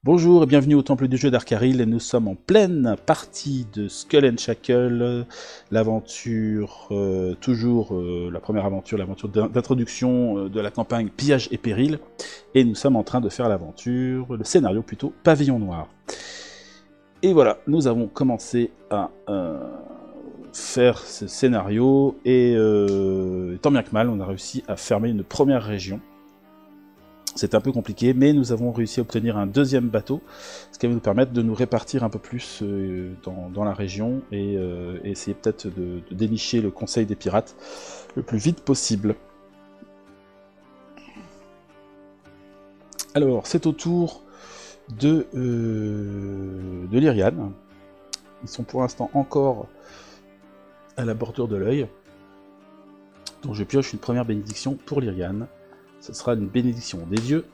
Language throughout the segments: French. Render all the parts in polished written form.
Bonjour et bienvenue au Temple du jeu d'Arkaril, et nous sommes en pleine partie de Skull and Shackle, l'aventure, la première aventure, l'aventure d'introduction de la campagne Pillage et Péril, et nous sommes en train de faire l'aventure, le scénario plutôt, Pavillon Noir. Et voilà, nous avons commencé à faire ce scénario, et tant bien que mal, on a réussi à fermer une première région. C'est un peu compliqué, mais nous avons réussi à obtenir un deuxième bateau, ce qui va nous permettre de nous répartir un peu plus dans la région et essayer peut-être de dénicher le conseil des pirates le plus vite possible. Alors, c'est au tour de Lyrian. Ils sont pour l'instant encore à la bordure de l'œil. Donc je pioche une première bénédiction pour Lyrian. Ce sera une bénédiction des dieux.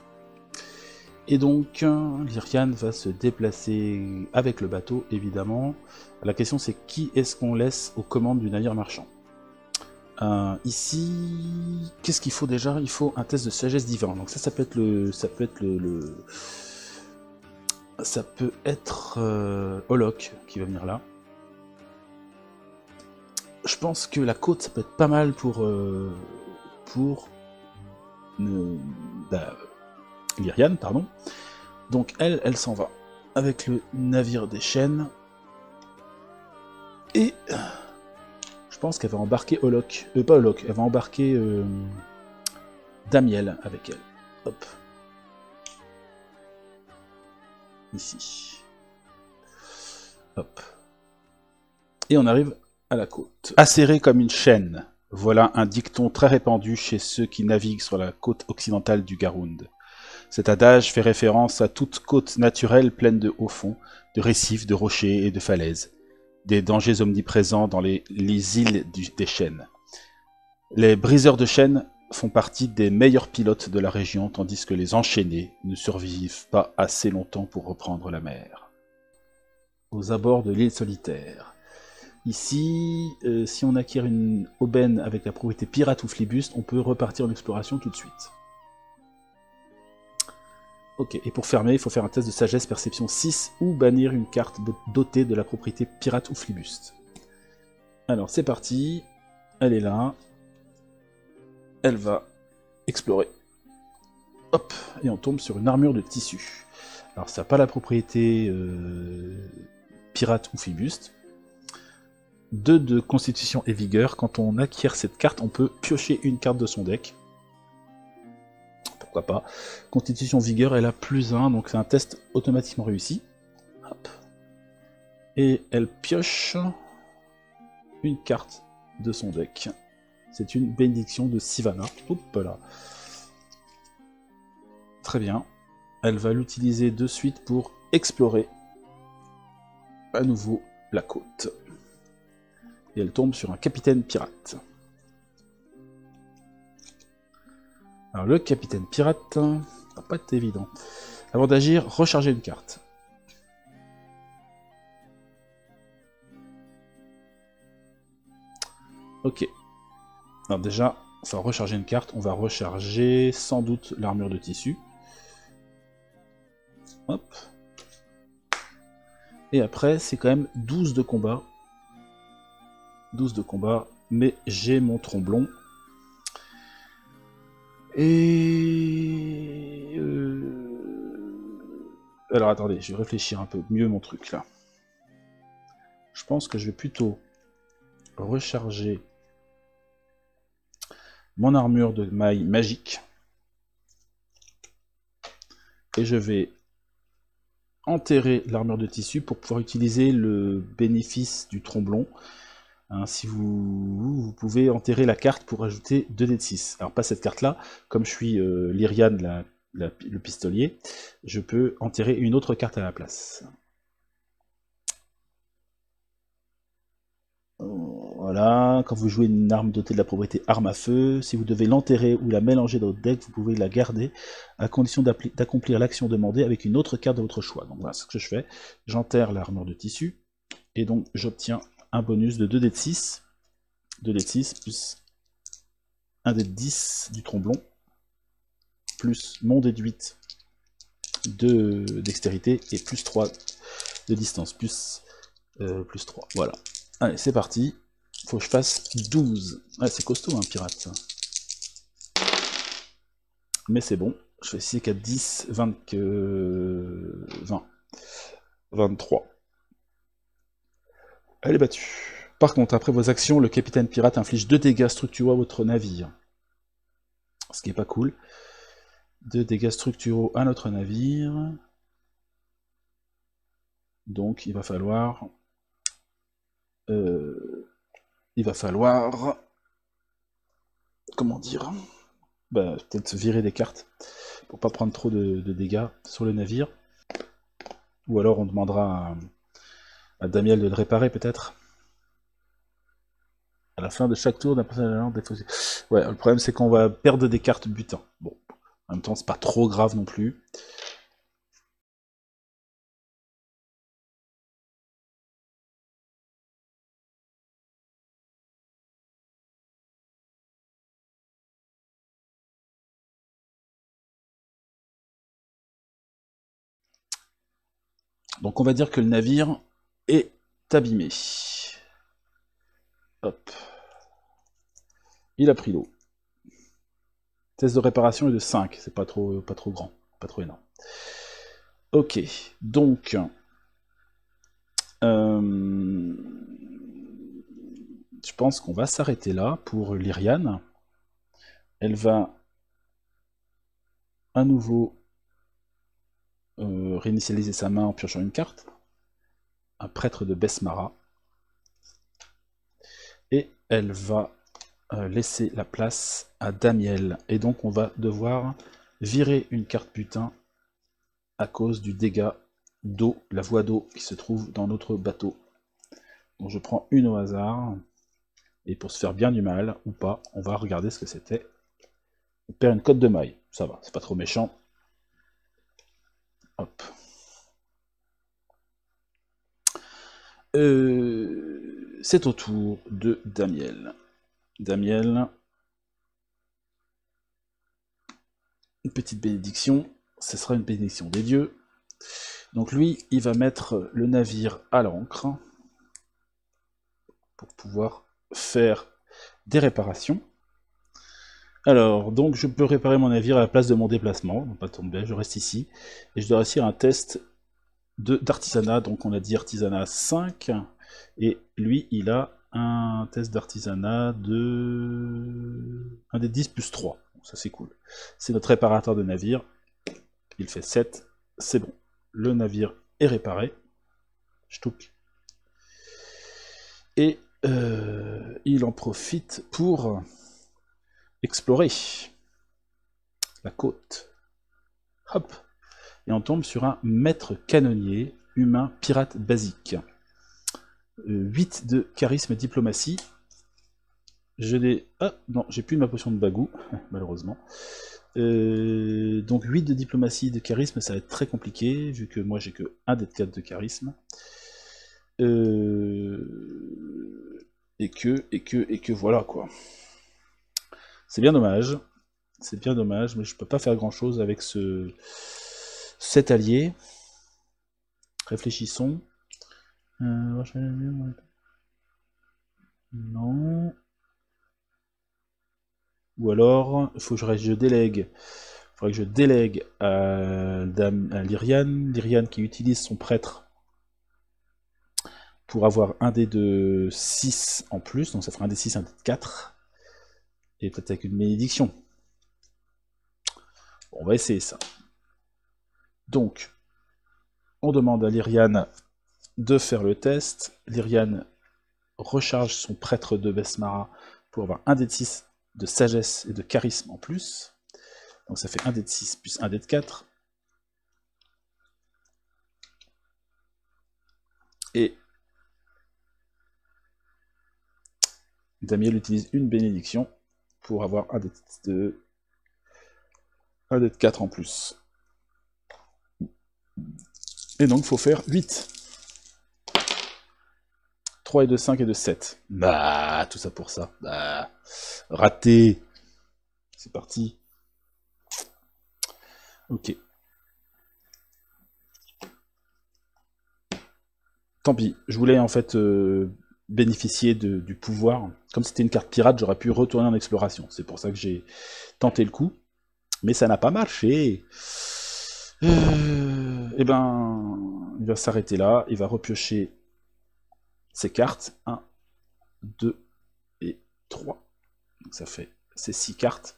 Et donc, Lyrian va se déplacer avec le bateau, évidemment. La question c'est qui est-ce qu'on laisse aux commandes du navire marchand. Ici, qu'est-ce qu'il faut déjà? Il faut un test de sagesse divin. Donc ça peut être Olok qui va venir là. Je pense que la côte ça peut être pas mal pour Lyrian, pardon. Donc elle s'en va avec le navire des chênes. Et je pense qu'elle va embarquer Olok. Pas Olok, elle va embarquer Damiel avec elle. Hop. Ici. Hop. Et on arrive à la côte. Acéré comme une chaîne. Voilà un dicton très répandu chez ceux qui naviguent sur la côte occidentale du Garund. Cet adage fait référence à toute côte naturelle pleine de hauts fonds, de récifs, de rochers et de falaises, des dangers omniprésents dans les îles des chênes. Les briseurs de chênes font partie des meilleurs pilotes de la région, tandis que les enchaînés ne survivent pas assez longtemps pour reprendre la mer. Aux abords de l'île solitaire. Ici, si on acquiert une aubaine avec la propriété pirate ou flibuste, on peut repartir en exploration tout de suite. Ok, et pour fermer, il faut faire un test de sagesse perception 6 ou bannir une carte dotée de la propriété pirate ou flibuste. Alors c'est parti, elle est là, elle va explorer. Hop, et on tombe sur une armure de tissu. Alors ça n'a pas la propriété pirate ou flibuste. 2 de constitution et vigueur, quand on acquiert cette carte, on peut piocher une carte de son deck. Pourquoi pas. Constitution vigueur, elle a +1, donc c'est un test automatiquement réussi. Hop. Et elle pioche une carte de son deck. C'est une bénédiction de Sivana. Hop là. Très bien. Elle va l'utiliser de suite pour explorer à nouveau la côte. Et elle tombe sur un capitaine pirate. Alors le capitaine pirate, ça va pas être évident. Avant d'agir, recharger une carte. Ok. Alors déjà, enfin recharger une carte, on va recharger sans doute l'armure de tissu. Hop. Et après, c'est quand même 12 de combat. 12 de combat, mais j'ai mon tromblon. Et... Alors attendez, je vais réfléchir un peu mieux mon truc là. Je pense que je vais plutôt recharger mon armure de maille magique. Et je vais enterrer l'armure de tissu pour pouvoir utiliser le bénéfice du tromblon. Hein, si vous pouvez enterrer la carte pour ajouter 2 dés de 6. Alors pas cette carte là, comme je suis Lyrian le pistolier, je peux enterrer une autre carte à la place. Voilà, quand vous jouez une arme dotée de la propriété arme à feu, si vous devez l'enterrer ou la mélanger dans votre deck, vous pouvez la garder à condition d'accomplir l'action demandée avec une autre carte de votre choix. Donc voilà ce que je fais, j'enterre l'armure de tissu, et donc j'obtiens un bonus de 2 dés de 6, 2 dés de 6 plus 1 dé de 10 du tromblon, plus mon dé de 8 de dextérité et plus 3 de distance, plus 3. Voilà. Allez, c'est parti. Faut que je fasse 12. Ah, c'est costaud, un pirate, ça. Mais c'est bon. Je fais 6 4, 10, 20, 20. 23. Elle est battue. Par contre, après vos actions, le capitaine pirate inflige 2 dégâts structuraux à votre navire. Ce qui est pas cool. 2 dégâts structuraux à notre navire. Donc, il va falloir... comment dire, bah, peut-être virer des cartes pour pas prendre trop de dégâts sur le navire. Ou alors on demandera à Damiel de le réparer peut-être. À la fin de chaque tour d'un personnage défaussé. Ouais, le problème c'est qu'on va perdre des cartes butin. Bon, en même temps c'est pas trop grave non plus. Donc on va dire que le navire est abîmé. Hop. Il a pris l'eau. Test de réparation est de 5, c'est pas trop grand, pas trop énorme. Ok, donc... je pense qu'on va s'arrêter là pour Lyriane. Elle va à nouveau réinitialiser sa main en piochant une carte. Un prêtre de Besmara. Et elle va laisser la place à Damiel. Et donc on va devoir virer une carte butin à cause du dégât d'eau, la voie d'eau qui se trouve dans notre bateau. Donc je prends une au hasard. Et pour se faire bien du mal, ou pas, on va regarder ce que c'était. On perd une cote de maille. Ça va, c'est pas trop méchant. Hop. C'est au tour de Damiel. Damiel. Une petite bénédiction. Ce sera une bénédiction des dieux. Donc lui, il va mettre le navire à l'ancre pour pouvoir faire des réparations. Alors, donc je peux réparer mon navire à la place de mon déplacement, non pas tomber, je reste ici, et je dois réussir un test d'artisanat, donc on a dit artisanat 5, et lui il a un test d'artisanat de... un des 10 plus 3, donc ça c'est cool. C'est notre réparateur de navire, il fait 7, c'est bon. Le navire est réparé, Ch'touk. Et il en profite pour explorer la côte. Hop. Et on tombe sur un maître canonnier, humain, pirate basique. 8 de charisme et diplomatie. Je l'ai... Ah, non, j'ai plus ma potion de bagou, malheureusement. Donc 8 de diplomatie, de charisme, ça va être très compliqué, vu que moi j'ai que 1 des 4 de charisme. Et que voilà, quoi. C'est bien dommage. C'est bien dommage, mais je peux pas faire grand chose avec cet allié. Réfléchissons. Non. Ou alors, il faut que je délègue. Il faudrait que je délègue à Lyriane. Lyriane qui utilise son prêtre pour avoir un dé de 6 en plus. Donc ça fera un dé 6, un dé de 4. Et peut-être avec une bénédiction. Bon, on va essayer ça. Donc, on demande à Lyriane de faire le test. Lyriane recharge son prêtre de Besmara pour avoir un dé de 6 de sagesse et de charisme en plus. Donc ça fait un dé de 6 plus un dé de 4. Et Damiel utilise une bénédiction pour avoir un dé de 4 en plus. Et donc il faut faire 8. 3 et de 5 et de 7. Bah, tout ça pour ça. Bah, raté. C'est parti. Ok. Tant pis, je voulais en fait bénéficier du pouvoir. Comme c'était une carte pirate, j'aurais pu retourner en exploration. C'est pour ça que j'ai tenté le coup. Mais ça n'a pas marché. Eh ben, il va s'arrêter là. Il va repiocher ses cartes. 1, 2 et 3. Donc ça fait ces 6 cartes.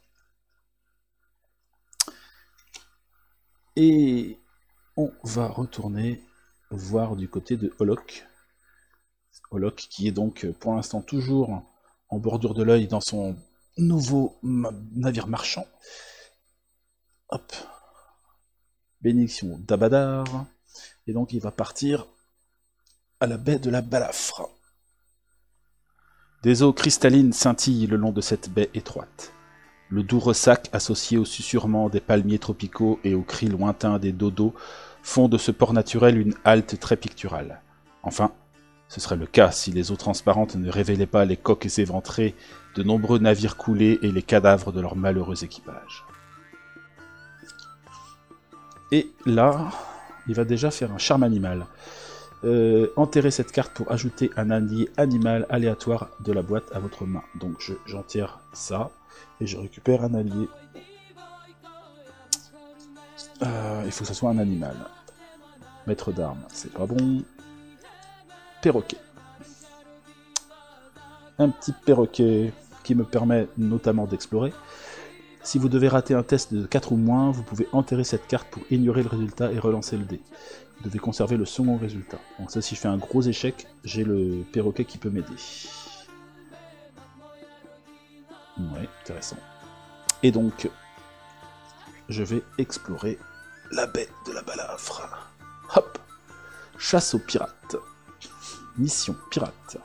Et on va retourner voir du côté de Holok. Holok qui est donc pour l'instant toujours en bordure de l'œil dans son nouveau navire marchand. Hop. Bénédiction d'Abadar. Et donc il va partir à la baie de la Balafre. Des eaux cristallines scintillent le long de cette baie étroite. Le doux ressac associé au susurrement des palmiers tropicaux et aux cris lointains des dodos font de ce port naturel une halte très picturale. Enfin, ce serait le cas si les eaux transparentes ne révélaient pas les coques éventrées de nombreux navires coulés et les cadavres de leurs malheureux équipages. Et là, il va déjà faire un charme animal. Enterrez cette carte pour ajouter un allié animal aléatoire de la boîte à votre main. Donc j'enterre ça, et je récupère un allié. Il faut que ce soit un animal. Maître d'armes, c'est pas bon. Perroquet. Un petit perroquet qui me permet notamment d'explorer. Si vous devez rater un test de 4 ou moins, vous pouvez enterrer cette carte pour ignorer le résultat et relancer le dé. Vous devez conserver le second résultat. Donc ça, si je fais un gros échec, j'ai le perroquet qui peut m'aider. Ouais, intéressant. Et donc, je vais explorer la baie de la Balafre. Hop! Chasse aux pirates. Mission pirate.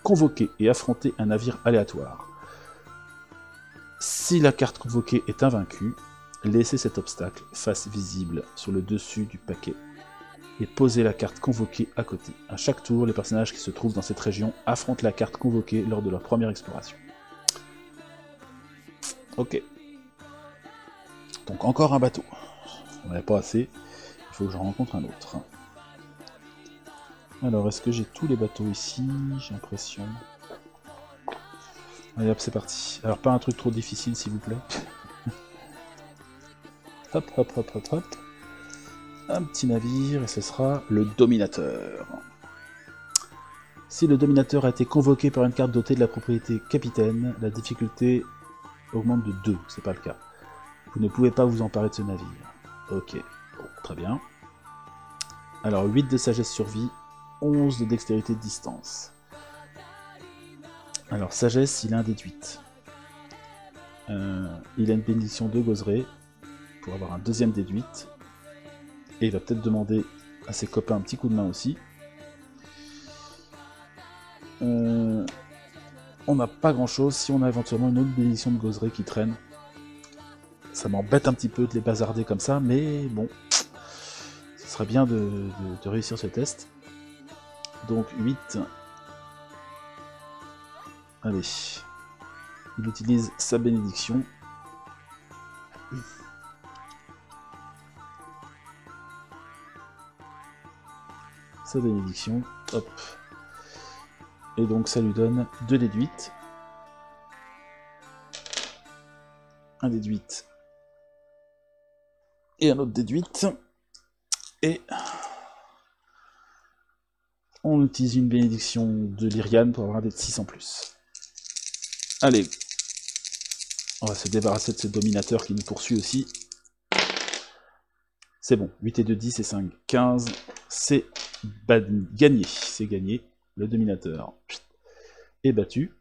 Convoquer et affronter un navire aléatoire. Si la carte convoquée est invaincue, laissez cet obstacle face visible sur le dessus du paquet et posez la carte convoquée à côté. À chaque tour, les personnages qui se trouvent dans cette région affrontent la carte convoquée lors de leur première exploration. Ok. Donc encore un bateau. On n'avait pas assez. Il faut que j'en rencontre un autre. Alors, est-ce que j'ai tous les bateaux ici? J'ai l'impression. Allez hop, c'est parti. Alors, pas un truc trop difficile, s'il vous plaît. Hop, hop, hop, hop, hop. Un petit navire, et ce sera le Dominateur. Si le Dominateur a été convoqué par une carte dotée de la propriété Capitaine, la difficulté augmente de 2, c'est pas le cas. Vous ne pouvez pas vous emparer de ce navire. Ok, bon, très bien. Alors, 8 de sagesse survie, 11 de dextérité de distance. Alors, sagesse, il a un déduite. Il a une bénédiction de Gozeré pour avoir un deuxième déduite. Et il va peut-être demander à ses copains un petit coup de main aussi. On n'a pas grand-chose. Si on a éventuellement une autre bénédiction de Gozeré qui traîne, ça m'embête un petit peu de les bazarder comme ça, mais bon, ce serait bien de réussir ce test. Donc 8. Allez. Il utilise sa bénédiction. Sa bénédiction. Hop. Et donc ça lui donne 2 déduites. Un déduite. Et un autre déduite. Et on utilise une bénédiction de Lyriane pour avoir un dé de 6 en plus. Allez. On va se débarrasser de ce dominateur qui nous poursuit aussi. C'est bon. 8 et 2, 10 et 5, 15. C'est gagné. C'est gagné. Le dominateur est battu.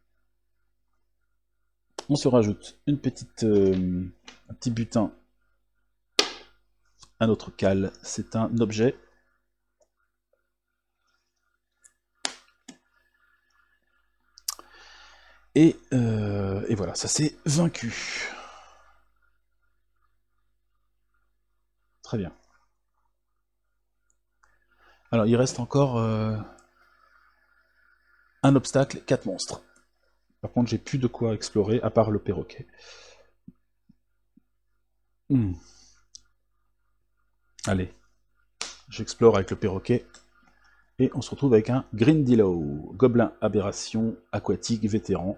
On se rajoute une petite, un petit butin à notre cale. C'est un objet. Et voilà, ça c'est vaincu. Très bien. Alors il reste encore un obstacle, 4 monstres. Par contre j'ai plus de quoi explorer à part le perroquet. Allez, j'explore avec le perroquet. Et on se retrouve avec un Grindillow, gobelin aberration aquatique vétéran.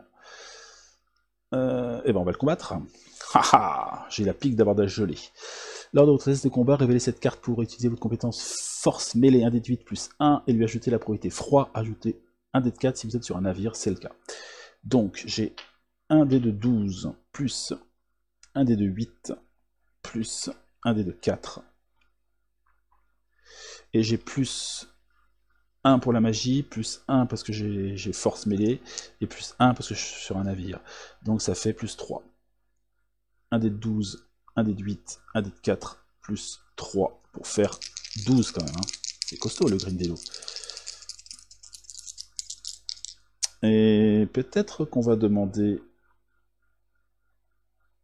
Et ben on va le combattre. Haha, j'ai la pique d'abordage gelé. Lors de votre test de combat, révélez cette carte pour utiliser votre compétence force mêlée 1 d 8 plus 1 et lui ajouter la probabilité froid, ajouter 1 d 4 si vous êtes sur un navire, c'est le cas. Donc j'ai 1 d de 12 plus 1 d de 8 plus 1 d de 4. Et j'ai plus 1 pour la magie, plus 1 parce que j'ai force mêlée, et plus 1 parce que je suis sur un navire. Donc ça fait plus 3. 1 d de 12, 1 d de 8, 1 d de 4, plus 3 pour faire 12 quand même. Hein. C'est costaud le Grindillow. Et peut-être qu'on va demander...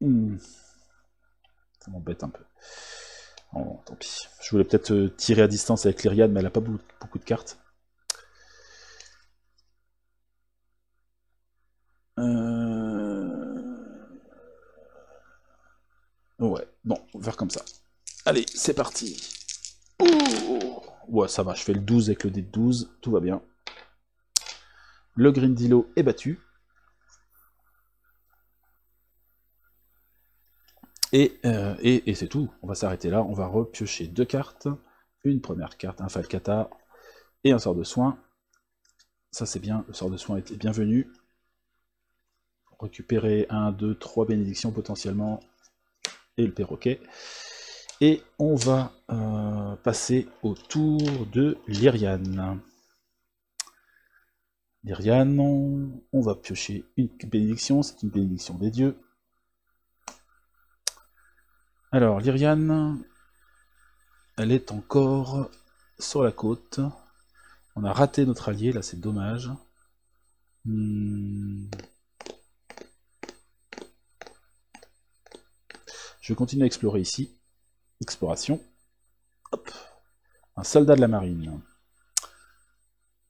Ça m'embête un peu. Oh, tant pis. Je voulais peut-être tirer à distance avec Lyriane, mais elle n'a pas beaucoup de cartes. Ouais, bon, on va faire comme ça. Allez, c'est parti. Ouh. Ouais, ça va, je fais le 12 avec le dé de 12, tout va bien. Le Grindillow est battu. Et c'est tout, on va s'arrêter là, on va repiocher 2 cartes. Une première carte, un Falcata, et un sort de soin. Ça c'est bien, le sort de soin était bienvenu. Récupérer 1, 2, 3 bénédictions potentiellement, et le perroquet. Et on va passer au tour de Lyriane. Lyriane, on va piocher une bénédiction, c'est une bénédiction des dieux. Alors, Lyriane, elle est encore sur la côte. On a raté notre allié, là c'est dommage. Je vais continuer à explorer ici. Exploration. Hop. Un soldat de la marine.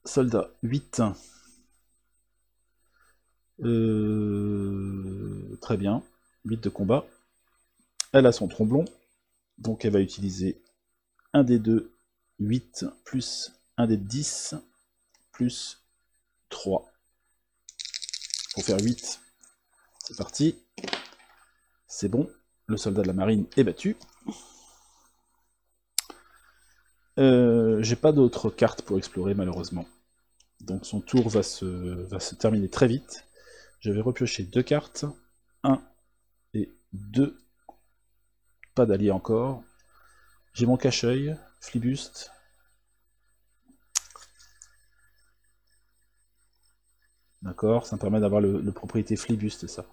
Soldat 8. Très bien. 8 de combat. Elle a son tromblon. Donc elle va utiliser 1 des 2, 8, plus 1 des 10, plus 3. Pour faire 8. C'est parti. C'est bon. Le soldat de la marine est battu. J'ai pas d'autres cartes pour explorer malheureusement. Donc son tour va se terminer très vite. Je vais repiocher 2 cartes. 1 et 2. Pas d'allié encore. J'ai mon cache-œil, Flibuste. D'accord, ça me permet d'avoir le propriété Flibuste, ça.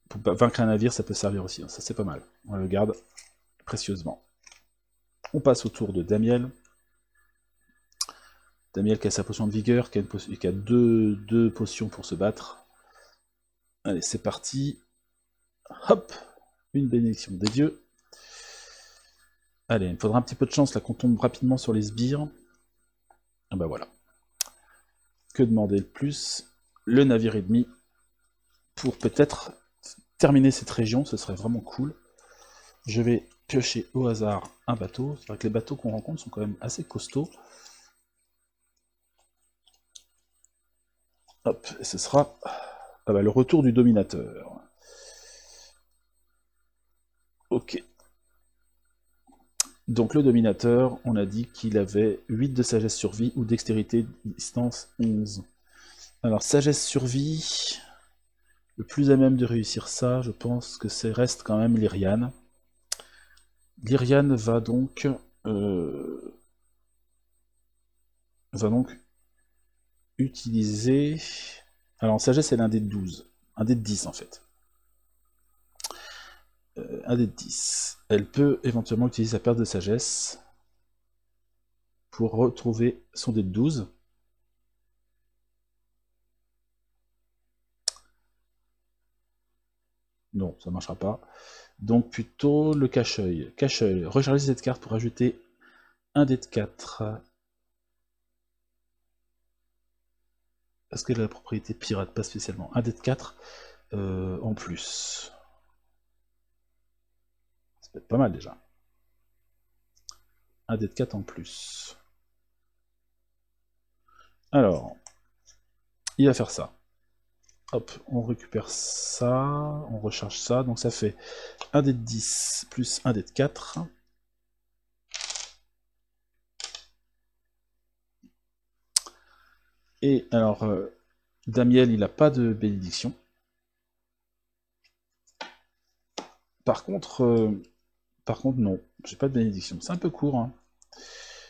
Pour vaincre un navire, ça peut servir aussi. Hein. Ça, c'est pas mal. On le garde précieusement. On passe au tour de Damiel. Damiel qui a sa potion de vigueur, qui a deux potions pour se battre. Allez, c'est parti. Hop, une bénédiction des dieux. Allez, il me faudra un petit peu de chance là qu'on tombe rapidement sur les sbires. Ah bah voilà. Que demander de plus? Le navire ennemi pour peut-être terminer cette région, ce serait vraiment cool. Je vais piocher au hasard un bateau. C'est vrai que les bateaux qu'on rencontre sont quand même assez costauds. Hop, et ce sera le retour du dominateur. Ok. Donc le dominateur, on a dit qu'il avait 8 de sagesse survie ou dextérité distance 11. Alors sagesse survie, le plus à même de réussir ça, je pense que c'est reste quand même Lyriane. Lyriane va donc utiliser... Alors en sagesse, elle a un dé de 12. Un dé de 10 en fait. Un dé de 10. Elle peut éventuellement utiliser sa perte de sagesse pour retrouver son dé de 12. Non, ça ne marchera pas. Donc plutôt le cache-œil. Cache-œil. Rechargez cette carte pour ajouter un dé de 4. Parce qu'elle a la propriété pirate, pas spécialement. Un dé de 4 en plus. Ça peut être pas mal déjà. un dé de 4 en plus. Alors, il va faire ça. Hop, on récupère ça, on recharge ça, donc ça fait un dé de 10 plus un dé de 4. Et alors, Damiel, il n'a pas de bénédiction. Par contre, non, j'ai pas de bénédiction. C'est un peu court, hein.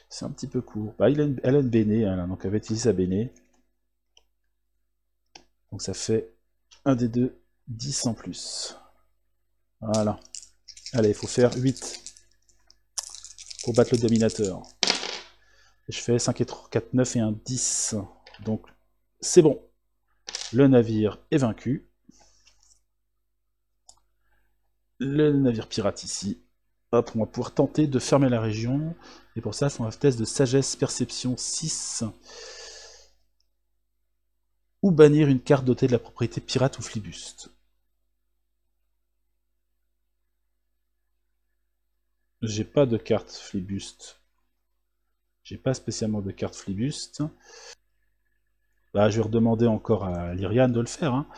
C'est un petit peu court. Bah, elle a une béné, hein, donc elle va utiliser sa béné. Donc ça fait un des deux, 10 en plus. Voilà. Allez, il faut faire 8 pour battre le dominateur. Et je fais 5 et 3, 4, 9 et un 10. Donc c'est bon. Le navire est vaincu. Le navire pirate ici. Hop, on va pouvoir tenter de fermer la région. Et pour ça, c'est un test de sagesse perception 6. Ou bannir une carte dotée de la propriété pirate ou flibuste. J'ai pas de carte flibuste. J'ai pas spécialement de carte flibuste. Bah, je vais redemander encore à Lyriane de le faire. Hein.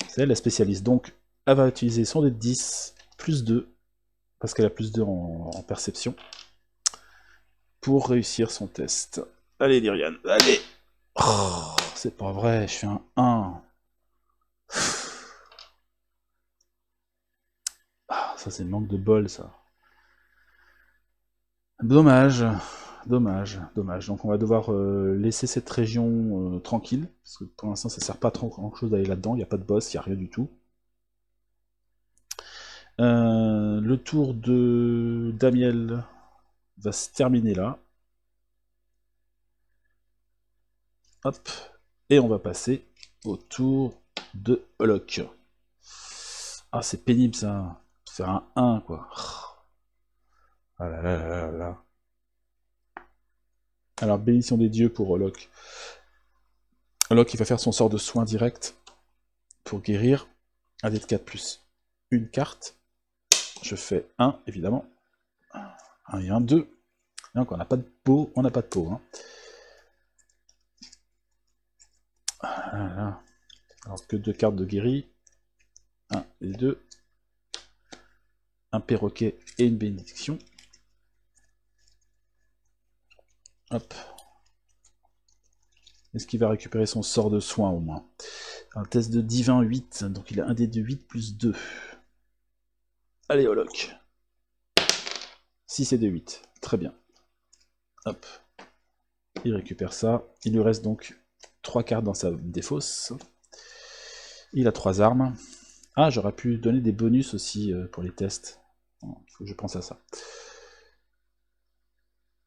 C'est elle la spécialiste. Donc, elle va utiliser son dé de 10, plus 2, parce qu'elle a plus 2 en perception, pour réussir son test. Allez, Lyriane, allez! Oh, c'est pas vrai, je fais un 1. Ah, ça, c'est manque de bol, ça. Dommage. Dommage. Donc on va devoir laisser cette région tranquille, parce que pour l'instant ça sert pas trop grand chose d'aller là-dedans, il n'y a pas de boss, il n'y a rien du tout. Le tour de Damiel va se terminer là. Hop. Et on va passer au tour de Holok. Ah, c'est pénible ça. Faire un 1 quoi. Ah là là là là là. Alors, bénédiction des dieux pour Holok. Holok, il va faire son sort de soin direct pour guérir. Un dé de 4 plus une carte. Je fais 1, évidemment. 1 et 1, 2. Donc on n'a pas de peau, on n'a pas de peau. Hein. Voilà. Alors que 2 cartes de guéri. 1 et 2. Un perroquet et une bénédiction. Hop. Est-ce qu'il va récupérer son sort de soin au moins? Un test de divin 8, donc il a un dé de 8 plus 2. Allez, Holok. 6 et de 8. Très bien. Hop. Il récupère ça. Il lui reste donc 3 cartes dans sa défausse. Il a 3 armes. Ah, j'aurais pu donner des bonus aussi pour les tests. Il faut que je pense à ça.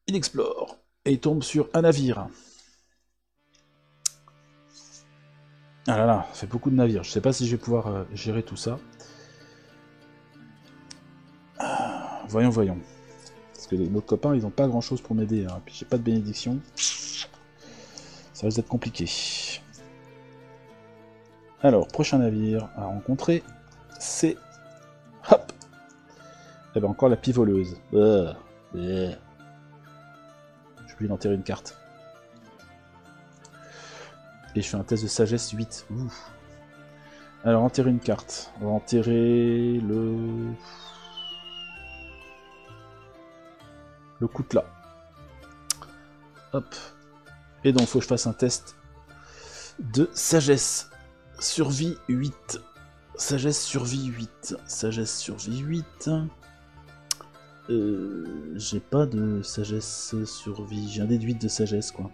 Il explore. Et il tombe sur un navire. Ah là là, ça fait beaucoup de navires. Je sais pas si je vais pouvoir gérer tout ça. Voyons. Parce que nos copains, ils n'ont pas grand chose pour m'aider. Hein. Puis j'ai pas de bénédiction. Ça risque d'être compliqué. Alors, prochain navire à rencontrer, c'est... Hop! Eh ben encore la pivoleuse. J'ai oublié d'enterrer une carte. Et je fais un test de sagesse 8. Ouh. Alors, enterrer une carte. On va enterrer le Koutla. Hop. Et donc, il faut que je fasse un test de sagesse. Survie 8. Sagesse, survie 8. Sagesse, survie 8. J'ai pas de sagesse, survie. J'ai un dé de 8 de sagesse, quoi.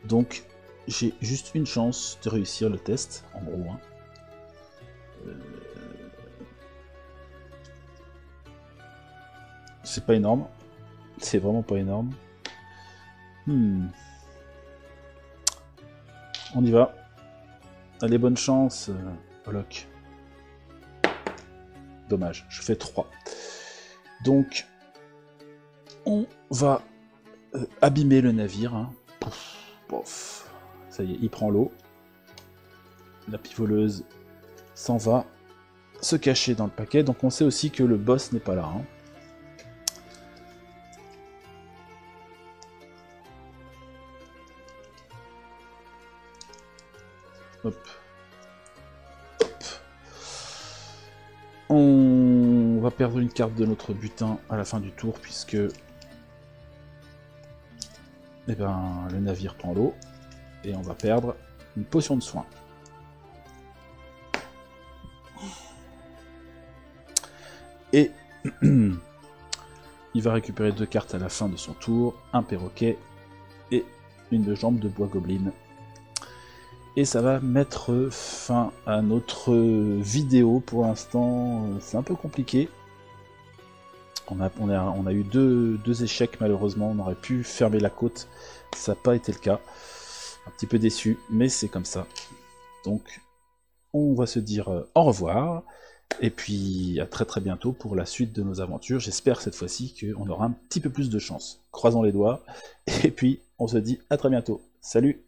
Donc, j'ai juste une chance de réussir le test, en gros. Hein. C'est pas énorme. C'est vraiment pas énorme. On y va. Allez, bonne chance, Holok. Dommage, je fais 3. Donc, on va abîmer le navire. Hein. Pouf. Ça y est, il prend l'eau. La pivoleuse s'en va. se cacher dans le paquet. Donc on sait aussi que le boss n'est pas là. Hein. Hop. Hop. On va perdre une carte de notre butin à la fin du tour puisque eh ben, le navire prend l'eau et on va perdre une potion de soin. Et il va récupérer 2 cartes à la fin de son tour, un perroquet et une jambe de bois gobelin. Et ça va mettre fin à notre vidéo. Pour l'instant, c'est un peu compliqué. On a eu deux échecs malheureusement, on aurait pu fermer la côte, ça n'a pas été le cas. Un petit peu déçu, mais c'est comme ça. Donc, on va se dire au revoir. Et puis à très bientôt pour la suite de nos aventures. J'espère cette fois-ci qu'on aura un petit peu plus de chance. Croisons les doigts. Et puis on se dit à très bientôt. Salut!